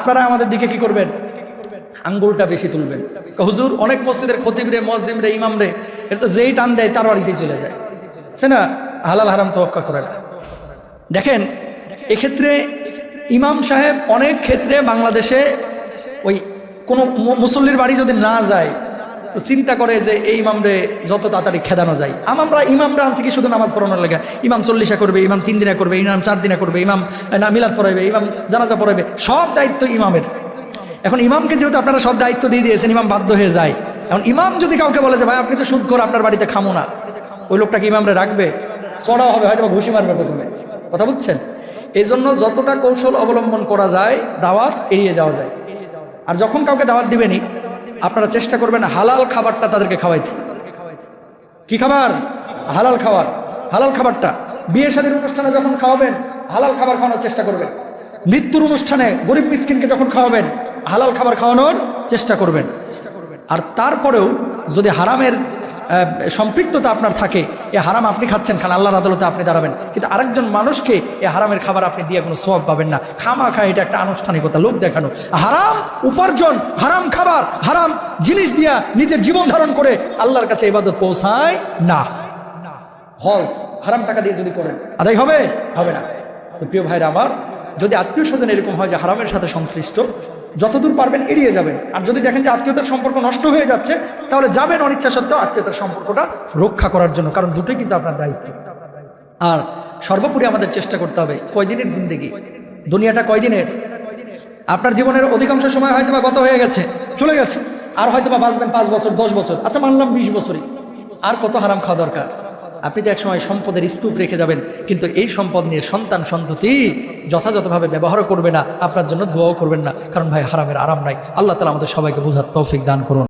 আপনারা আমাদের দিকে কি করবেন? আঙ্গুলটা বেশি তুলবেন। হুজুর অনেক মসজিদের খতিব রে, মুয়াজ্জিম রে, ইমাম রে, এটা তো যেই টান দেয় তার বাড়িতে চলে যায়, আছে না? হালাল হারাম তোয়াক্কা করে না। দেখেন এক্ষেত্রে ইমাম সাহেব অনেক ক্ষেত্রে বাংলাদেশে ওই কোনো মুসল্লির বাড়ি যদি না যায় তো চিন্তা করে যে এই ইমামরে যত তাড়াতাড়ি খেদানো যায়। আমরা ইমামরা আনছি কি শুধু নামাজ পড়ানোর লেগে? ইমাম 40 করবে, ইমাম 3 দিনে করবে, ইমাম 4 দিনে করবে, ইমাম না মিলাদ পড়াইবে, ইমাম জানাজা পড়াইবে, সব দায়িত্ব ইমামের। এখন ইমামকে যেহেতু আপনারা সব দায়িত্ব দিয়ে দিয়েছেন, ইমাম বাধ্য হয়ে যায়। এখন ইমাম যদি কাউকে বলে যে ভাই আপনি তো সুদ করে আপনার বাড়িতে খামো না, ওই লোকটাকে ইমামরে রাখবে? চড়াও হবে, হয়তো ঘুষি মারবে প্রথমে। কথা বুঝছেন? এই জন্য যতটা কৌশল অবলম্বন করা যায় দাওয়াত এড়িয়ে যাওয়া যায়। আর যখন কাউকে দাওয়াত দিবেনি আপনারা চেষ্টা করবেন হালাল খাবারটা তাদেরকে খাওয়াইতে। কি খাবার? হালাল খাবার। হালাল খাবারটা বিয়ে শাদীর অনুষ্ঠানে যখন খাওয়াবেন হালাল খাবার খাওয়ানোর চেষ্টা করবেন। মৃত্যুর অনুষ্ঠানে গরিব মিসকিনকে যখন খাওয়াবেন হালাল খাবার খাওয়ানোর চেষ্টা করবেন। আর তারপরেও যদি হারামের সম্পৃক্ততা আপনার থাকে, এ হারাম আপনি খাচ্ছেন, খান আল্লাহর আদালতে আপনি দাঁড়াবেন, কিন্তু আরেকজন মানুষকে এ হারামের খাবার আপনি দিয়ে কোনো সওয়াব পাবেন না। খামা খায়, এটা একটা আনুষ্ঠানিকতা, লোক দেখানো। হারাম উপার্জন, হারাম খাবার, হারাম জিনিস দিয়া নিজের জীবন ধারণ করে আল্লাহর কাছে ইবাদত পৌঁছায় না। হজ হারাম টাকা দিয়ে যদি করেন আদায় হবে? হবে না। তো প্রিয় ভাইরা আমার, যদি আত্মীয় স্বজন এরকম হয় যে হারামের সাথে সংশ্লিষ্ট, যতদূর পারবেন এড়িয়ে যাবেন। আর যদি দেখেন যে আত্মীয়তার সম্পর্ক নষ্ট হয়ে যাচ্ছে, তাহলে যাবেন অনিচ্ছা সত্ত্বেও আত্মীয়তার সম্পর্কটা রক্ষা করার জন্য, কারণ দুটোই কিন্তু আপনার দায়িত্ব। আর সর্বোপরি আমাদের চেষ্টা করতে হবে, কয়দিনের জিন্দেগি, দুনিয়াটা কয়দিনের? আপনার জীবনের অধিকাংশ সময় হয়তো বা গত হয়ে গেছে, চলে গেছে, আর হয়তো বা বাঁচবেন 5 বছর 10 বছর, আচ্ছা মানলাম 20 বছরই, আর কত হারাম খাওয়া দরকার? আপনি তো একসময় সম্পদের স্তূপ রেখে যাবেন, কিন্তু এই সম্পদ নিয়ে সন্তান সন্ততি যথাযথভাবে ব্যবহার করবে না, আপনার জন্য দোয়াও করবেন না, কারণ ভাই হারামের আরাম নাই। আল্লাহ তাআলা আমাদের সবাইকে বুঝার তৌফিক দান করুন।